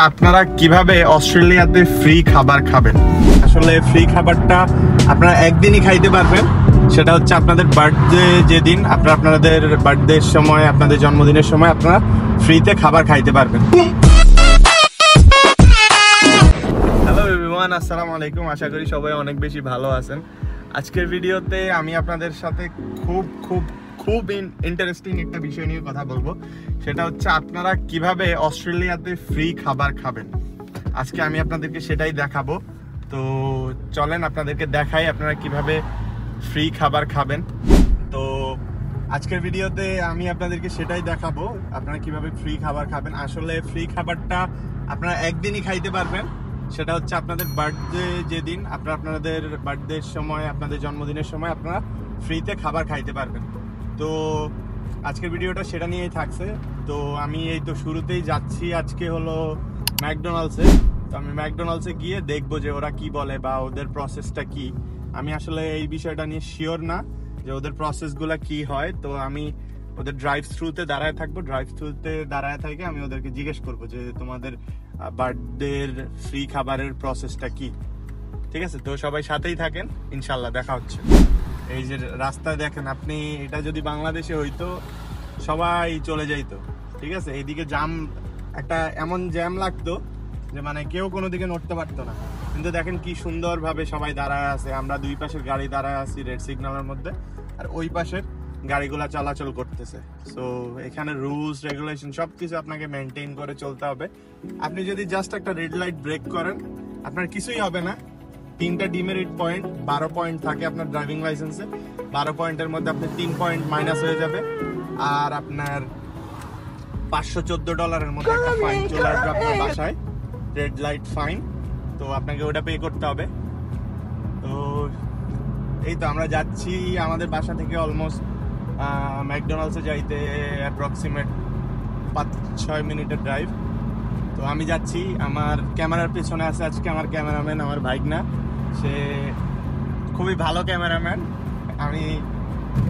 আপনারা কিভাবে অস্ট্রেলিয়াতে ফ্রি খাবার খাবেন। আসলে ফ্রি খাবারটা আপনারা একদিনই খাইতে পারবেন, সেটা হচ্ছে আপনাদের বার্থডে যেদিন আপনাদের বার্থডের সময়, আপনাদের জন্মদিনের সময় আপনারা ফ্রিতে খাবার খাইতে পারবেন। হ্যালো এভরিওয়ান, আসসালামু আলাইকুম। আশা করি সবাই অনেক বেশি ভালো আছেন। আজকের ভিডিওতে আমি আপনাদের সাথে খুব ইন্টারেস্টিং একটা বিষয় নিয়ে কথা বলবো, সেটা হচ্ছে আপনারা কিভাবে অস্ট্রেলিয়াতে ফ্রি খাবার খাবেন। আজকে আমি আপনাদেরকে সেটাই দেখাবো। তো চলেন আপনাদেরকে দেখাই আপনারা কিভাবে ফ্রি খাবার খাবেন। তো আজকের ভিডিওতে আমি আপনাদেরকে সেটাই দেখাবো, আপনারা কিভাবে ফ্রি খাবার খাবেন। আসলে ফ্রি খাবারটা আপনারা একদিনই খাইতে পারবেন, সেটা হচ্ছে আপনাদের বার্থডে যেদিন আপনাদের বার্থডের সময়, আপনাদের জন্মদিনের সময় আপনারা ফ্রিতে খাবার খাইতে পারবেন। তো আজকের ভিডিওটা সেটা নিয়েই থাকছে। তো আমি এই তো শুরুতেই যাচ্ছি, আজকে হলো ম্যাকডোনাল্ডসে। তো আমি ম্যাকডোনাল্ডসে গিয়ে দেখবো যে ওরা কি বলে বা ওদের প্রসেসটা কি। আমি আসলে এই বিষয়টা নিয়ে শিওর না যে ওদের প্রসেসগুলো কি হয়। তো আমি ওদের ড্রাইভ থ্রুতে দাঁড়ায় থাকবো, ড্রাইভ থ্রুতে দাঁড়ায় থেকে আমি ওদেরকে জিজ্ঞেস করবো যে তোমাদের বার্থডের ফ্রি খাবারের প্রসেসটা কি। ঠিক আছে, তো সবাই সাথেই থাকেন, ইনশাল্লাহ দেখা হচ্ছে। এই যে রাস্তায় দেখেন আপনি, এটা যদি বাংলাদেশে হইতো সবাই চলে যাইতো। ঠিক আছে, এইদিকে জ্যাম, একটা এমন জ্যাম লাগতো যে মানে কেউ কোনো দিকে নড়তে পারতো না। কিন্তু দেখেন কি সুন্দরভাবে সবাই দাঁড়ায় আছে, আমরা দুই পাশের গাড়ি দাঁড়ায় আছি রেড সিগন্যালের মধ্যে, আর ওই পাশের গাড়িগুলা চলাচল করতেছে। সো এখানে রুলস রেগুলেশন সবকিছু আপনাকে মেনটেন করে চলতে হবে। আপনি যদি জাস্ট একটা রেড লাইট ব্রেক করেন আপনার কিছুই হবে না। 3টা ডিমেরিট পয়েন্ট, 12 পয়েন্ট থাকে আপনার ড্রাইভিং লাইসেন্সে। 12 পয়েন্টের মধ্যে আপনার 3 পয়েন্ট মাইনাস হয়ে যাবে, আর আপনার $514 মধ্যে একটা ফাইন চলে আসবে আপনার বাসায়, রেড লাইট ফাইন। তো আপনাকে ওটা পে করতে হবে। তো এই তো আমরা যাচ্ছি, আমাদের বাসা থেকে অলমোস্ট ম্যাকডোনাল্ডসে যাইতে অ্যাপ্রক্সিমেট 5-6 মিনিটের ড্রাইভ। তো আমি যাচ্ছি, আমার ক্যামেরার পেছনে আছে আজকে আমার ক্যামেরাম্যান, আমার ভাইগনা। সে খুবই ভালো ক্যামেরাম্যান, আমি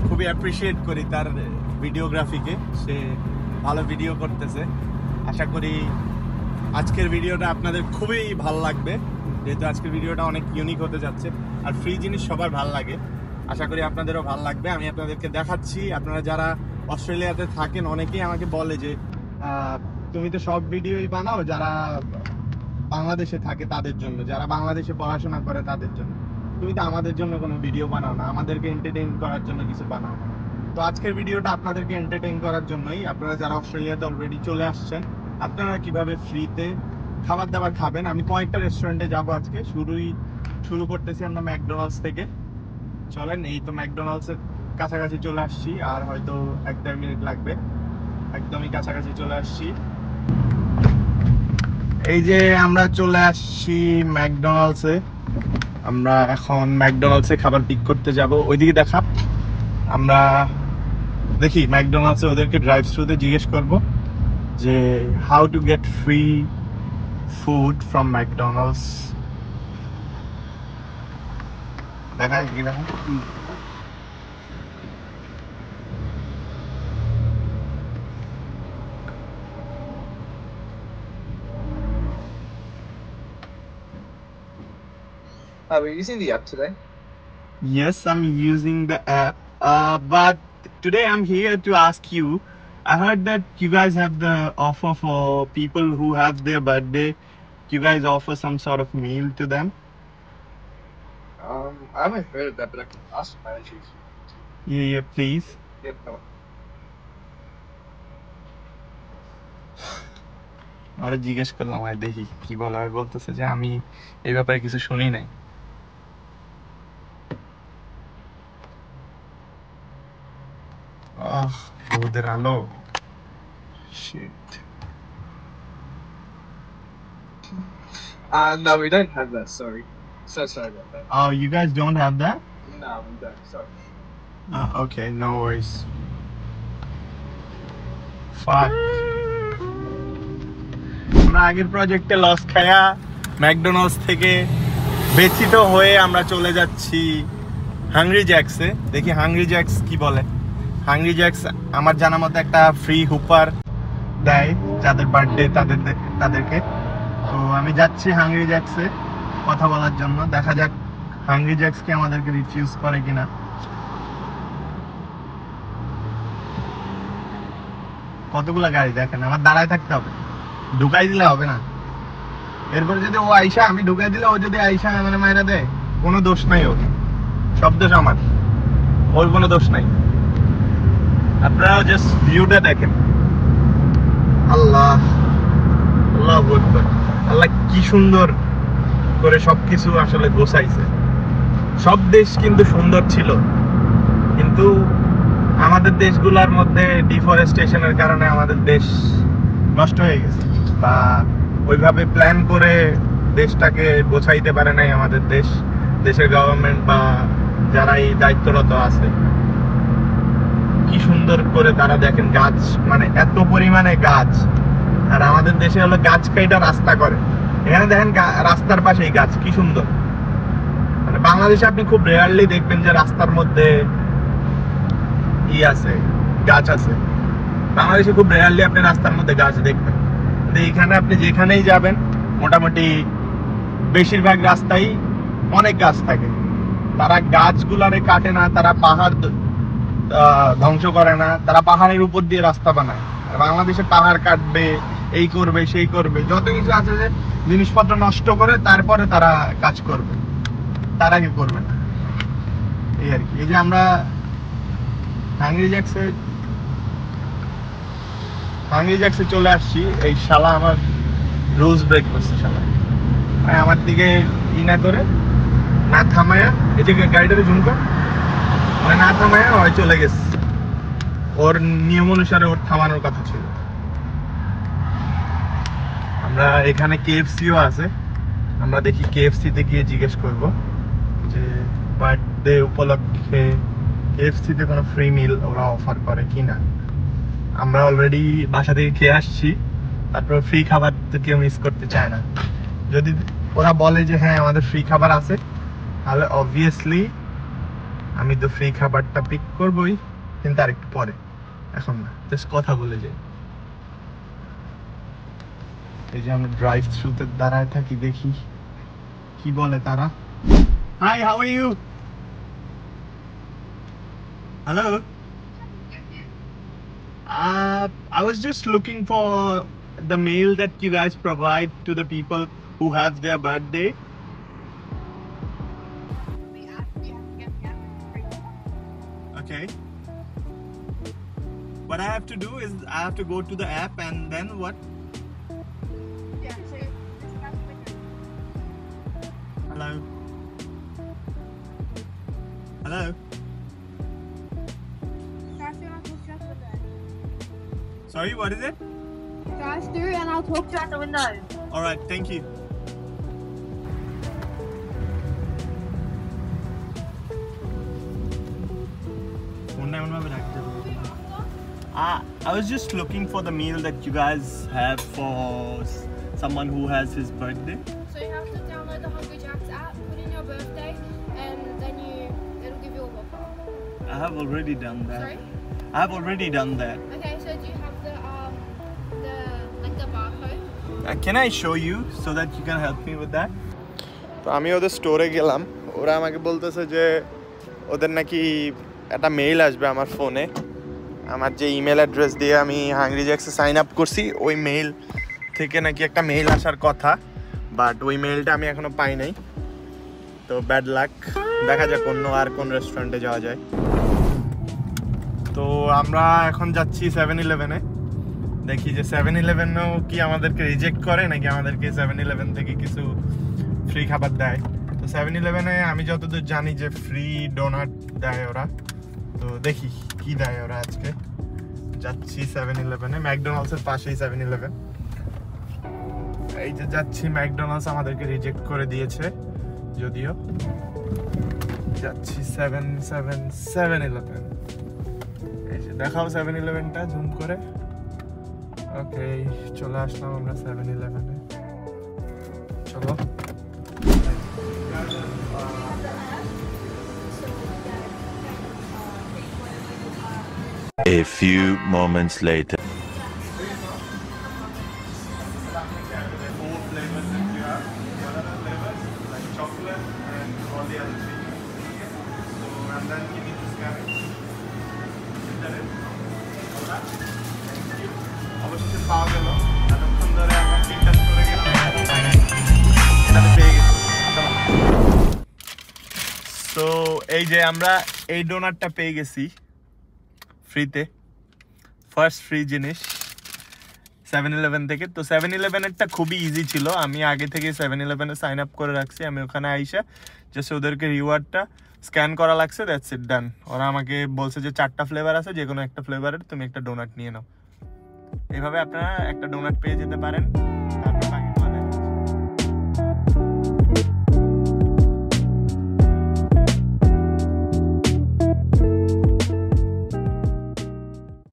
খুবই অ্যাপ্রিসিয়েট করি তার ভিডিওগ্রাফিকে। সে ভালো ভিডিও করতেছে। আশা করি আজকের ভিডিওটা আপনাদের খুবই ভালো লাগবে, যেহেতু আজকের ভিডিওটা অনেক ইউনিক হতে যাচ্ছে। আর ফ্রি জিনিস সবার ভালো লাগে, আশা করি আপনাদেরও ভালো লাগবে। আমি আপনাদেরকে দেখাচ্ছি। আপনারা যারা অস্ট্রেলিয়াতে থাকেন অনেকেই আমাকে বলে যে তুমি তো সব ভিডিওই বানাও যারা বাংলাদেশে থাকে তাদের জন্য, যারা বাংলাদেশে পড়াশোনা করে তাদের জন্য, তুমি তো আমাদের জন্য কোনো ভিডিও বানাও না, আমাদেরকে এন্টারটেইন করার জন্য কিছু বানাও না। তো আজকের ভিডিওটা আপনাদেরকে এন্টারটেইন করার জন্যই। আপনারা যারা অস্ট্রেলিয়াতে অলরেডি চলে আসছেন, আপনারা কিভাবে ফ্রিতে খাবার দাবার খাবেন। আমি কয়েকটা রেস্টুরেন্টে যাবো আজকে। শুরু করতেছি আমরা ম্যাকডোনাল্ডস থেকে। চলেন, এই তো ম্যাকডোনাল্ডসের কাছাকাছি চলে আসছি, আর হয়তো 1-1.5 মিনিট লাগবে। একদমই কাছাকাছি চলে আসছি। এই যে আমরা চলে আসছি ম্যাকডোনাল্ডসে। আমরা এখন ম্যাকডোনাল্ডসে খাবার পিক করতে যাব। ওইদিকে দেখা, আমরা দেখি ম্যাকডোনাল্ডসে ওদেরকে ড্রাইভ থ্রুতে জিজ্ঞেস করব যে how to get free food from McDonald's. দেখা কি না। We're using the app today. Yes, I'm using the app. But today I'm here to ask you. I heard that you guys have the offer for people who have their birthday. You guys offer some sort of meal to them. I haven't heard of that, but I can ask my managers. Yeah, please. Yep. No. আরে জিজ্ঞেস করলাম, আর দেখি কি বলা হয়। বলতেছে যে আমি এই ব্যাপারে কিছু শুনি নাই। রোদের আলো। Shit. No, we don't have that. Sorry. So sorry about that. Oh, you guys don't have that? No, we don't. Sorry. Okay, no worries. Fuck. আমরা আগের প্রজেক্টে লস খায়া ম্যাকডোনাল্ডস থেকে ব্যথিত হয়ে আমরা চলে যাচ্ছি হাংরি জ্যাক্সে। দেখি হাংরি জ্যাক্স কি বলে। হাংরি জ্যাক্স আমার জানার মতো একটা ফ্রি হুপার দেয় যাদের বার্থডে তাদেরকে। তো আমি যাচ্ছি হাংরি জ্যাক্সে কথা বলার জন্য, দেখা যাক হাংরি জ্যাক্স কি আমাদেরকে রিফিউজ করে কিনা। কতগুলা গাড়ি দেখেন, আমার দাঁড়ায় থাকতে হবে, ঢুকাই দিলে হবে না। এরপর যদি ও আইসা, আমি ঢুকাই দিলে ও যদি আইসা মানে মাইরা দেয়, কোনো দোষ নাই ওর, সব দোষ আমার, ওর কোনো দোষ নাই। আপনারা জাস্ট ভিউটা দেখেন। আল্লাহ আল্লাহ আকবার, আল্লাহ কি সুন্দর করে সবকিছু আসলে গোছাইছে। সব দেশ কিন্তু সুন্দর ছিল, কিন্তু আমাদের দেশগুলোর মধ্যে ডিফরেস্টেশনের কারণে আমাদের দেশ নষ্ট হয়ে গেছে, বা ওইভাবে প্ল্যান করে দেশটাকে গোছাইতে পারে নাই আমাদের দেশের গভর্নমেন্ট বা যারা এই দায়িত্বরত আছে। কি সুন্দর করে তারা দেখেন গাছ, মানে এত পরিমাণে গাছ, আর আমাদের দেশে হলো গাছ কাইটা রাস্তা করে। এখানে দেখেন রাস্তার পাশেই গাছ, কি সুন্দর। মানে বাংলাদেশে আপনি খুব রেয়ারলি দেখবেন যে রাস্তার মধ্যে আছে, গাছ আছে। বাংলাদেশে খুব রেয়ারলি আপনি রাস্তার মধ্যে গাছ দেখবেন, কিন্তু এখানে আপনি যেখানেই যাবেন মোটামুটি বেশিরভাগ রাস্তায় অনেক গাছ থাকে। তারা গাছগুলারে কাটে না, তারা পাহাড় ধ্বংস করে না, তারা পাহাড়ের উপর দিয়ে রাস্তা বানায়। বাংলাদেশে পাহাড় কাটবে, এই করবে সেই করবে, যত কিছু আছে যে জিনিসপত্র নষ্ট করে তারপরে তারা কাজ করবে, তার আগে করবে না, এই আর কি। এই যে আমরা হাংরি জ্যাক্সে চলে আসছি, এই শালা আমার রোজ ব্রেক করছে, শালা আমার দিকে ই না করে, না থামায়া, এই যে গাড়িটারে জুম কর, মানে না থামায়া হয় চলে গেছে। ওর নিয়ম অনুসারে ওর থামানোর কথা ছিল। আমরা এখানে KFC-ও আছে, আমরা দেখি KFC-তে গিয়ে জিজ্ঞেস করব যে বার্থডে উপলক্ষে KFC-তে কোনো ফ্রি মিল ওরা অফার করে কিনা। আমরা অলরেডি বাসা থেকে খেয়ে আসছি, তারপর ফ্রি খাবার তো কেউ মিস করতে চায় না। যদি ওরা বলে যে হ্যাঁ আমাদের ফ্রি খাবার আছে, তাহলে অবভিয়াসলি আমি তো ফ্রি খাবারটা পিক করবই, কিন্তু আর একটু পরে, এখন না, জাস্ট কথা বলে যাই। এই যে আমরা ড্রাইভ থ্রুতে দাঁড়ায় থাকি, দেখি কি বলে তারা। Hi, how are you? Hello, I was just looking for the meal that you guys provide to the people who have their birthday. Okay. What I have to do is I have to go to the app, and then what? Hello. Hello. Sorry, what is it? Drive through and I'll talk to you at the window. All right, thank you. I was just looking for the meal that you guys have for someone who has his birthday. So you have to download the Hungry Jacks app, put in your birthday, and then it'll give you a Whopper. I have already done that. Sorry? I have already done that. Okay, so do you have the barcode? Can I show you so that you can help me with that? তো আমি ওদের স্টোরে গেলাম, ওরা আমাকে বলতেছে যে ওদের নাকি একটা মেইল আসবে আমার ফোনে, আমার যে ইমেল অ্যাড্রেস দিয়ে আমি হাংরি জ্যাক্সে সাইন আপ করছি ওই মেইল থেকে নাকি একটা মেইল আসার কথা, বাট ওই মেইলটা আমি এখনো পাই নাই। তো ব্যাড লাক, দেখা যাক অন্য আর কোন রেস্টুরেন্টে যাওয়া যায়। তো আমরা এখন যাচ্ছি 7-Eleven-এ, দেখি যে 7-Eleven-ও কি আমাদেরকে রিজেক্ট করে নাকি আমাদেরকে 7-Eleven থেকে কিছু ফ্রি খাবার দেয়। তো 7-Eleven-এ আমি যতদূর জানি যে ফ্রি ডোনাট দেয় ওরা, তো দেখি কি দেয় ওরা আজকে। যাচ্ছি 7-Eleven-এ, ম্যাকডোনাল্ডসের পাশেই 7-Eleven। এই যে যাচ্ছি, ম্যাকডোনাল্ডস আমাদেরকে রিজেক্ট করে দিয়েছে যদিও। যাচ্ছি 7-Eleven। এই যে দেখাও 7-Eleven-টা জুম করে। ওকে, চলে আসলাম আমরা 7-Eleven-এ। চলো। A few moments later. 4 flavors then you need to scan it. অবশেষে পাওয়া গেল, এতক্ষণ ধরে আমরা টিকটাক করে গেলাম, এটাতে পেয়ে গেছি। সো এই যে আমরা এই ডোনাটটা পেয়ে গেছি ফ্রিতে, ফার্স্ট ফ্রি জিনিস 7-Eleven থেকে। তো 7-Eleven-এরটা খুবই ইজি ছিল, আমি আগে থেকে 7-Eleven-এ সাইন আপ করে রাখছি। আমি ওখানে আইসা জাস্ট ওদেরকে রিওয়ার্ডটা স্ক্যান করা লাগছে, দ্যাটস ইট, ডান। ওরা আমাকে বলছে যে 4টা ফ্লেভার আছে, যে কোনো একটা ফ্লেভারের তুমি একটা ডোনাট নিয়ে নাও। এইভাবে আপনারা একটা ডোনাট পেয়ে যেতে পারেন। তারপর